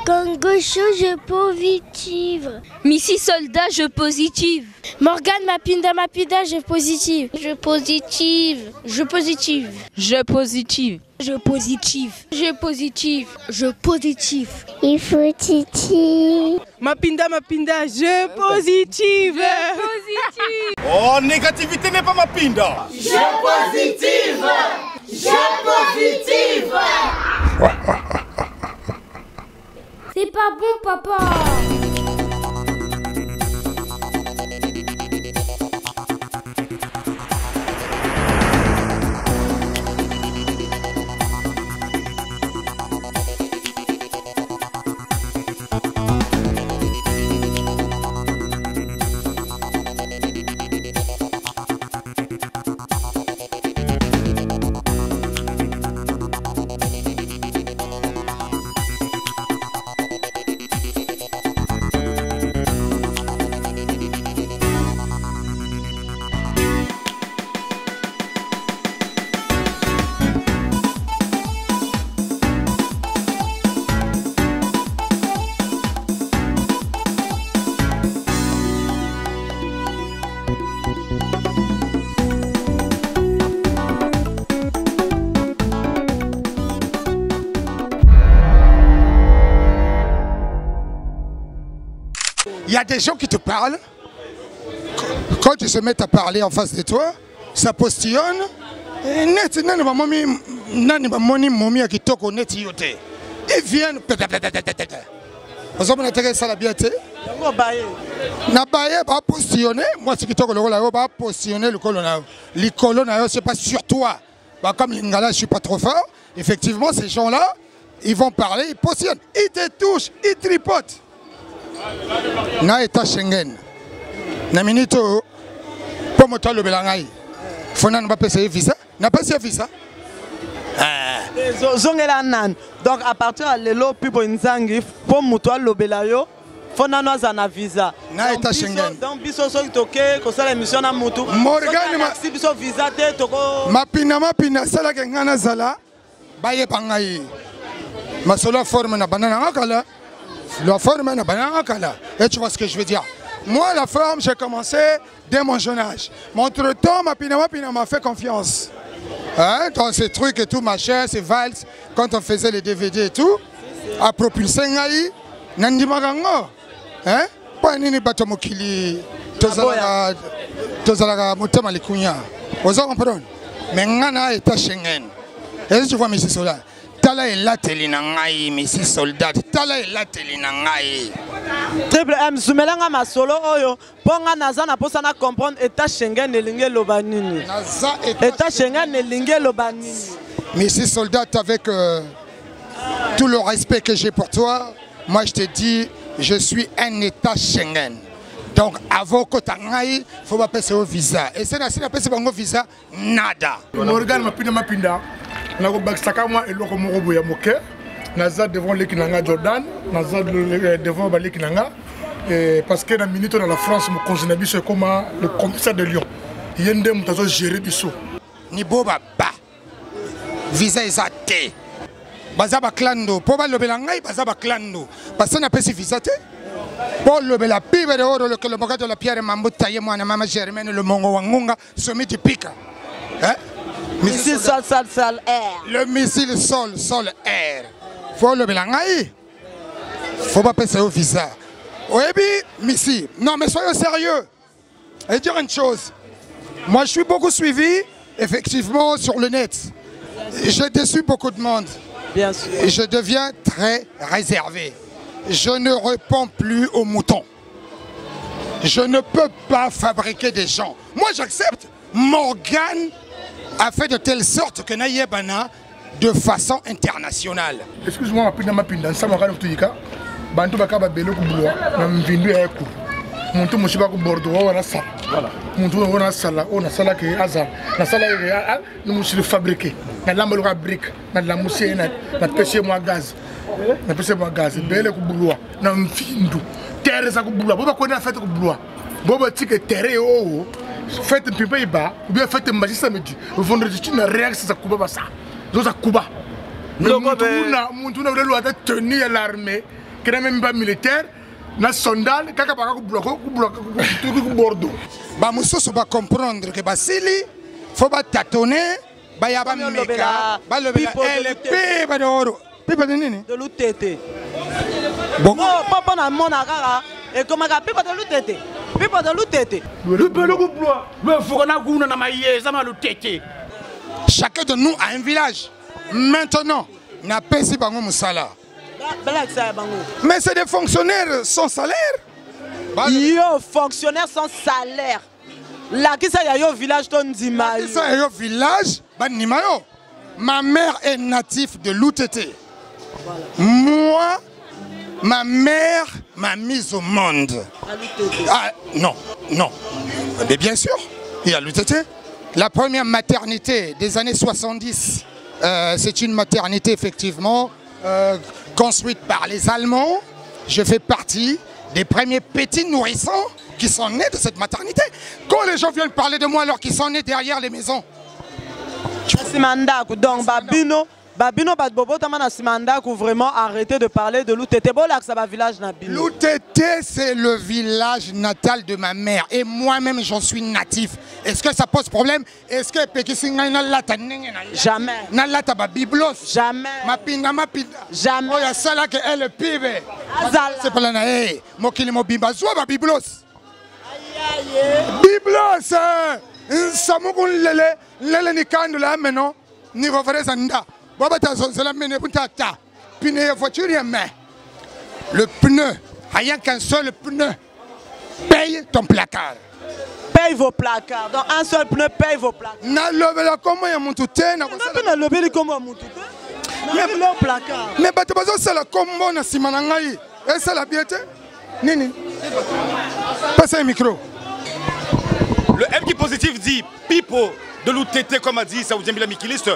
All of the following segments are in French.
Congo chaud, je positive. Missy soldat, je positive. Morgane Mapinda, je positive. Je positive. Je positive. Je positive. Je positive. Je positive. Je positive. Il faut titi. Mapinda, je positive. Je positive. Oh, négativité n'est pas Mapinda. Je positive. Je positive. C'est pas bon, papa. Il y a des gens qui te parlent. Quand ils se mettent à parler en face de toi, ça postillonne. Ils viennent. Vous avez ça la bienté. Na baye va postillonner. Moi, c'est qui te va postillonner le colonna. Les colonna, c'est pas sur toi. Comme Lingala, je suis pas trop fort. Effectivement, ces gens-là, ils vont parler, ils postillonnent. Ils te touchent, ils tripotent. Na état Schengen na minito pour moto le belangai fona n'a pas payé visa n'a pas payé visa zongela nan donc à partir de lelo pipo nzangi pour moto le belayo fona no za visa na état Schengen donc biso so toke ko sala émission na moto Morgane si biso visa te toko mapina sala ke ngana zala baye pangai masolo forme na banana ngakala. La forme, et tu vois ce que je veux dire. Moi, la forme, j'ai commencé dès mon jeune âge. Mais entre-temps, Mapina m'a fait confiance. Hein, dans ces trucs et tout, machin, ces valses, quand on faisait les DVD et tout, à propulser Ngaï, Nandi Magango. Hein? Pas nini batomokili, Tozalaga Motema Likunya. Vous comprenez? Mais Ngana est à Schengen. Et tu vois, Missy Sola. Tala est là, Telinangaï, Missy Soldat. Tala est là, Telinangaï. Triple M, Soumelanga ma solo, oyo. Ponga naza na posa na comprendre état Schengen ne lingue lobanini. État Schengen ne lingue lobanini. Missy Soldat, avec tout le respect que j'ai pour toi, moi je te dis, je suis un état Schengen. Donc avant que tu ailles, il faut pas passer au visa. Et c'est là, si tu passes au visa, nada. Morgane Mapinda. Nago baksaka moi eloko moko boya moke naza devant l'équinanga Jordan naza devant l'équinanga parce que na minute dans la France mon conseiller biso comme le commissaire de Lyon yende mutazo gérer biso ni boba ba visa ezate bazaba klando po ba lobela ngai bazaba klando parce que na pesi visa te po lobela pibe de oro le moka de la pierre mambuta ye mwana mama Germaine le mongo wangunga somi tipika hein. Missile sol air. Le missile sol air. Faut le mélanger. Faut pas passer au visa. Oui, missile. Non, mais soyons sérieux. Et dire une chose. Moi, je suis beaucoup suivi, effectivement, sur le net. J'ai déçu beaucoup de monde. Bien sûr. Et je deviens très réservé. Je ne réponds plus aux moutons. Je ne peux pas fabriquer des gens. Moi, j'accepte. Morgane a fait de telle sorte que Naïebana de façon internationale. Excuse-moi, Mapinda, ça m'a fait tout Bantu bakaba belo kubulwa na mvindu ya ku. Muntu mushiba ku bordo wa na sala. Voilà. Muntu wa na sala ke azar. Na sala ya ni mushi fabriquer. Na lamba ka brique, na la mushi na pêcher moi gaz. Na pêcher moi gaz. Bele kubulwa na mvindu. Terre za kubulwa. Boba ko na fête kubulwa. Boba tike terre o. Fête pipe ba, ou bien fête magie samedi. Vendredi tu na réaction za kuba ça. Zo za kuba. Muntu na vle lo ata tenir l'armée. qui n'est même pas militaire, na sondal, kaka baka bloqué Bordeaux. Ba mususu ba comprendre que basili faut ba tâtonner, ba ya ba meka, ba lobela LP ba d'oro. Pipa de nini? De l'UTT. Bon. Non, papa na mona kaka et comment ka pipa de l'UTT. Pipa de l'UTT. Le pelo ko bloa. Mais faut qu'on a gouna na maïe, ça m'a l'UTT. Chacun de nous a un village. Maintenant, n'a pas si bango musala. Mais c'est des fonctionnaires sans salaire. Yo, fonctionnaires sans salaire. Là, qui ça y a yo village ton Dima. Qui ça y a yo village, ban nimayo. Ma mère est native de l'UTT. Moi, ma mère m'a mise au monde. Ah, non, non. Mais bien sûr, il y a l'UTT. La première maternité des années 70, c'est une maternité effectivement construite par les Allemands. Je fais partie des premiers petits nourrissons qui sont nés de cette maternité. Quand les gens viennent parler de moi alors qu'ils sont nés derrière les maisons. Donc, Babino Badbobo Tamana Simandaku vraiment arrêter de parler de l'UTT. L'UTT c'est le village natal de ma mère et moi-même j'en suis natif. Est-ce que ça pose problème? Est-ce que Pekisinga na lata jamais. Na lata ba biblos jamais. Mapinda jamais. Oh ya sala que elle pibe. C'est pas là na mokili mobimba zwa ba biblos. Biblos Samukun lele ni kandula meno ni vofere sanda. Le pneu, rien qu'un seul pneu, paye ton placard. Paye vos placards. Donc un seul pneu paye vos placards. Mais c'est la combo na simanangai. Et c'est la biété. Nini. Passez le micro. Le M qui est positif dit Pipo de l'UTT, comme a dit Saoudien Bila Mikiliste.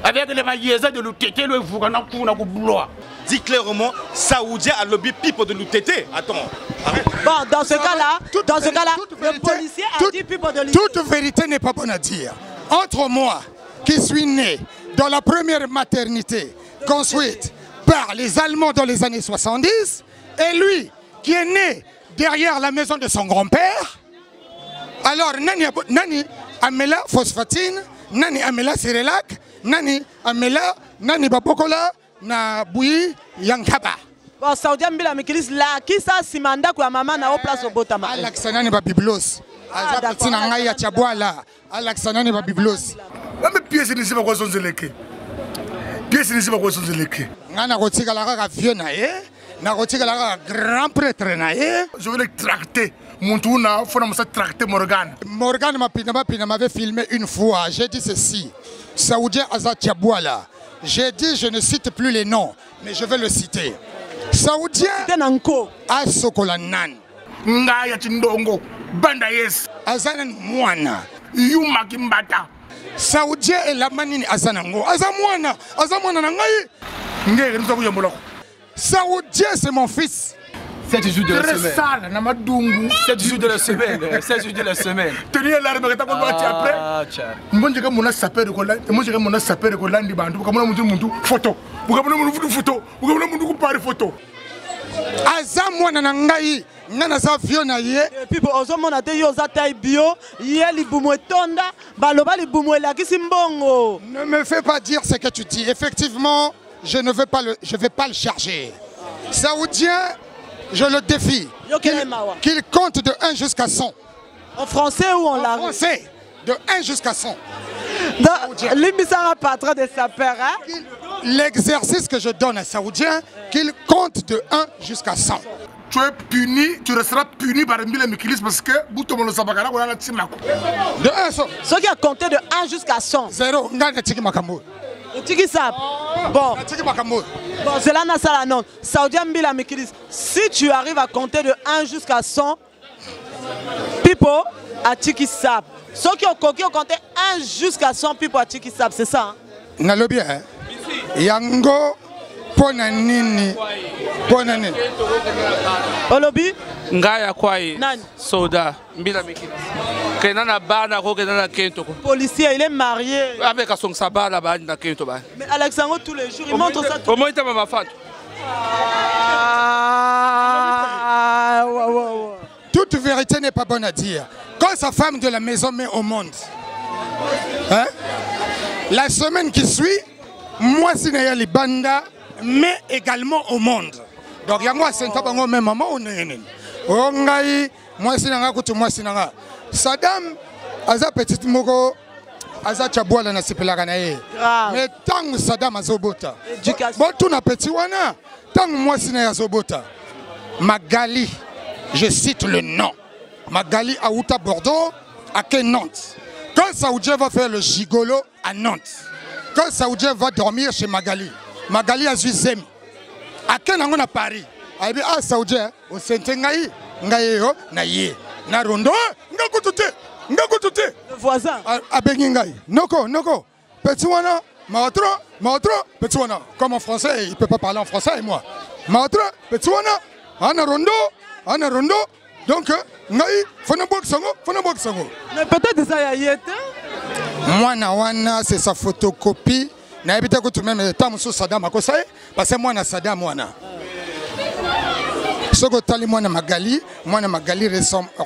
Avec les maillets de l'UTT, le Fougana blois. Dit clairement, Saoudien a lobby Pipo de l'UTT. Attends. Bon, dans ce cas-là, le policier a dit Pipo de l'UTT. Toute vérité n'est pas bonne à dire. Entre moi, qui suis né dans la première maternité construite par les Allemands dans les années 70, et lui, qui est né derrière la maison de son grand-père, alors Nani Amela Phosphatine, Nani Amela Cérélac, Nani Amela, Nani Babokola, na Bouyi Yankaba. Bon, Saoudien Bila Mikilis, là, qui ça Simanda kwa maman na au place au Botama? Alaksanani ba biblos. Azapatina ngaya chabwala. Alaksanani ba biblos. Mais pièce ni siba kwa sonzeleke. Pièce ni siba kwa sonzeleke. Ngana kotika la ka vieux na ye, na kotika la ka grand prêtre na ye. Je vais le tracter. Montouna, il faut nous tracter Morgan. Morgan m'avait filmé une fois. J'ai dit ceci. Saoudien Azat Chabouala. J'ai dit, je ne cite plus les noms, mais je vais le citer. Saoudien Asokolanan. Ngaya Chindongo. Banda yes. Azanan Mwana. Yuma Kimbata. Saoudien et la manine Azanango. Azamwana. Azamwana Nangaye. Ngaya nous avons yambolok. Saoudien, c'est mon fils. 7 jours de la semaine. 7 jours de la semaine. 7 jours de la semaine. Tenir l'arme que tu as après. Moi, je mon sapeur de Colland. Moi, je mon sapeur de Colland. Comme on a photo. Vous avez une photo. Vous avez une photo. Azamwa nanangai. Nana za viona ye. Et puis, on a dit yoza taille bio. Yé li boumoué tonda. Baloba li boumoué la kisimbongo. Ne me fais pas dire ce que tu dis. Effectivement, je ne vais pas le charger. Saoudien. Je le défie qu'il compte de 1 jusqu'à 100. En français ou en langue? En français, de 1 jusqu'à 100. L'immissaire patron de sapeur, hein? L'exercice que je donne à Saoudien, qu'il compte de 1 jusqu'à 100. Tu es puni, tu resteras puni par Mbila Mikilis parce que Boutomo Sabakara ou la Timako. De 1 à 100. Ceux qui a compté de 1 jusqu'à 100. 0, Ngana Tiki Makambo. Tiki Sap. Bon, c'est là la non. Saoudien Mbila Mikilis, si tu arrives à compter de 1 jusqu'à 100, Pipo à Tiki Sap. Ceux qui ont compté 1 jusqu'à 100, Pipo à Tiki Sap, c'est ça? Nalo bien. Yango Ponanini. Ponanini. Olobi? Ngaya kwai. Nani? Soda. Mbila Mikilis. Kenana bana ko kenana kento ko. Policier, il est marié. Avec son sabbat là-bas na kento ba. Mais Alexandre tous les jours il montre ça. Comment il t'a ma femme? toute vérité n'est pas bonne à dire. Quand sa femme de la maison met au monde, hein, la semaine qui suit, moi, si je suis banda, mais également au monde. Donc, il y a moi, c'est un même maman ou non. Moi, si moi, si Saddam, Aza petit moko, Aza Chaboula na sipelaganaye. Mais tant Saddam Azobota, bon, tout na petit wana, tant moi, si Azobota, Magali, je cite le nom, Magali Aouta Bordeaux, à Nantes. Quand Saoudien va faire le gigolo à Nantes, quand Saoudien va dormir chez Magali, Magali a Zuzem, à Kenangon à Paris, a dit ah Saoudien, au Sentengaï, Ngaïo, Naïe, Narondo, Ngakutute, Ngakutute. Le voisin. À Bengingaï, Noko, petit wana, Maotro, petit wana. Comme en français, il ne peut pas parler en français et moi. Maotro, petit wana, Anarondo. Donc, Ngaï, Fonabok Sango. Mais peut-être ça y a été. Mwana, c'est sa photocopie. Na ebita ko même temps sous Saddam akosaye parce que moi na Saddam wana. Soko tali moi na Magali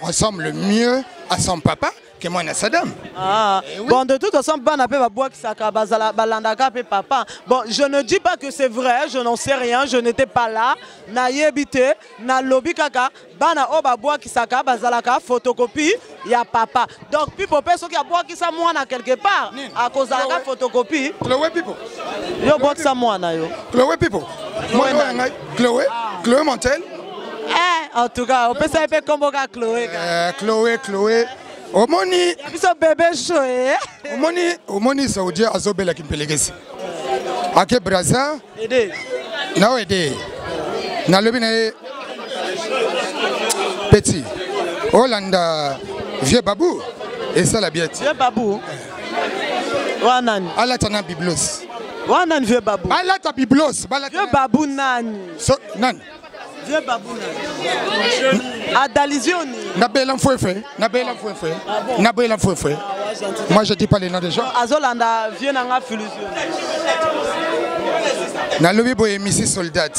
ressemble mieux à son papa que moi na Saddam. Ah, oui. Bon, de toute façon, bana pe ba bois qui saka bazala balandaka pe papa. Bon, je ne dis pas que c'est vrai, je n'en sais rien, je n'étais pas là. Na yebité, na lobby kaka, bana o ba bois qui saka bazalaka photocopie, il y a papa. Donc pipo pe so ki a bois qui sa moi na quelque part à cause de la photocopie. Chloé pipo. Yo bois qui sa moi na yo. Chloé pipo. Moi Chloé Montel. En tout cas, on peut savoir comment Chloé. Chloé. Omoni, bébé choué. Omoni Saoudien Azobela Kimpelegesi. Ake Braza. Aidé. Na aidé. Na lobine petit. Hollanda vieux babou. Et ça la biette. Vieux babou. Wanan. Alatana biblos. Wanan vieux babou. Alata biblos. Vieux babou nani. Nan. Vieux babou nani. Adalizioni. Nabela Mfouefé. Moi je dis pas les noms des gens. Azolanda vient en Fulusion. Nalobi boye misi soldat.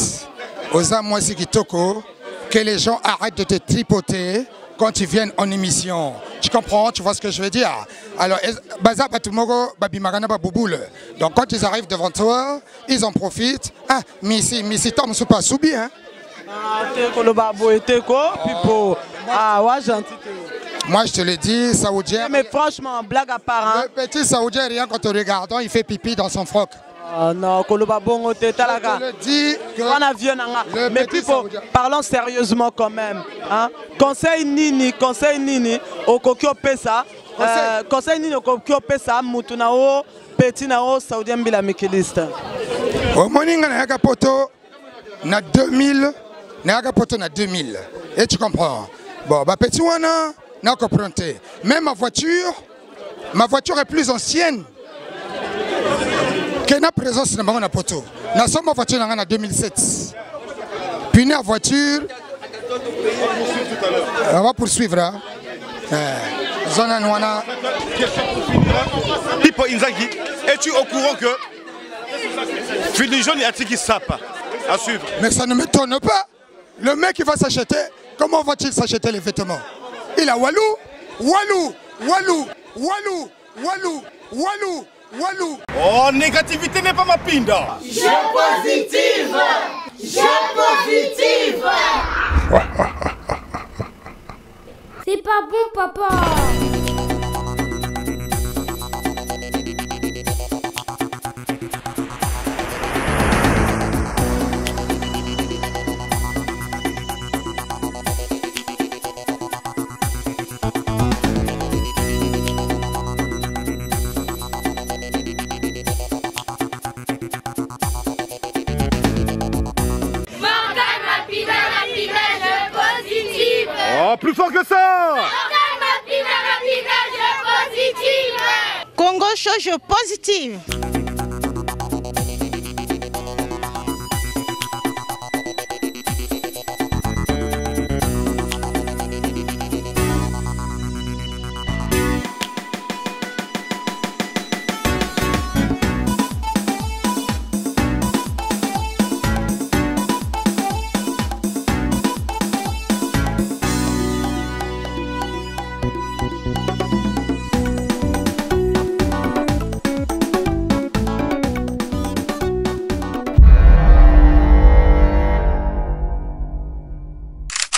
Osa moi si kitoko que les gens arrêtent de te tripoter quand ils viennent en émission. Tu comprends, tu vois ce que je veux dire? Alors, Baza Batumoro, Babimarana Babouboule. Donc quand ils arrivent devant toi, ils en profitent. Ah, Misi Tom Soupa Soubi, hein? Moi je te le dis, Saoudien. Mais franchement, blague à part. Hein? Le petit Saoudien, rien qu'en te regardant, il fait pipi dans son froc. Non, Kolobabongo Tetalaga. Je te le dis que mais Pipo, parlons sérieusement quand même. Hein? Conseil Nini, au Kokyo Pesa. Conseil Nini, au Kokyo Pesa, Moutunao, Petit Nao, Saoudien Bila Mikiliste. Au Moninga Nagapoto, na 2000. Nagapoto na 2000. Et tu comprends? Bon, bah petit wana, n'a compris. Même ma voiture est plus ancienne que la présence de ma poto. Na somme ma voiture en 2007. Puis la voiture, on va poursuivre. Hein? Zona Nwana. Pipo Inzaghi, es-tu au courant que Filijon et Atiki Sapa à suivre? Mais ça ne m'étonne pas. Le mec il va s'acheter, comment va-t-il s'acheter les vêtements? Il a Walou. Oh, négativité n'est pas ma pinda. Je positive. C'est pas bon, papa. Oh, plus fort que ça! Congo Chose positive.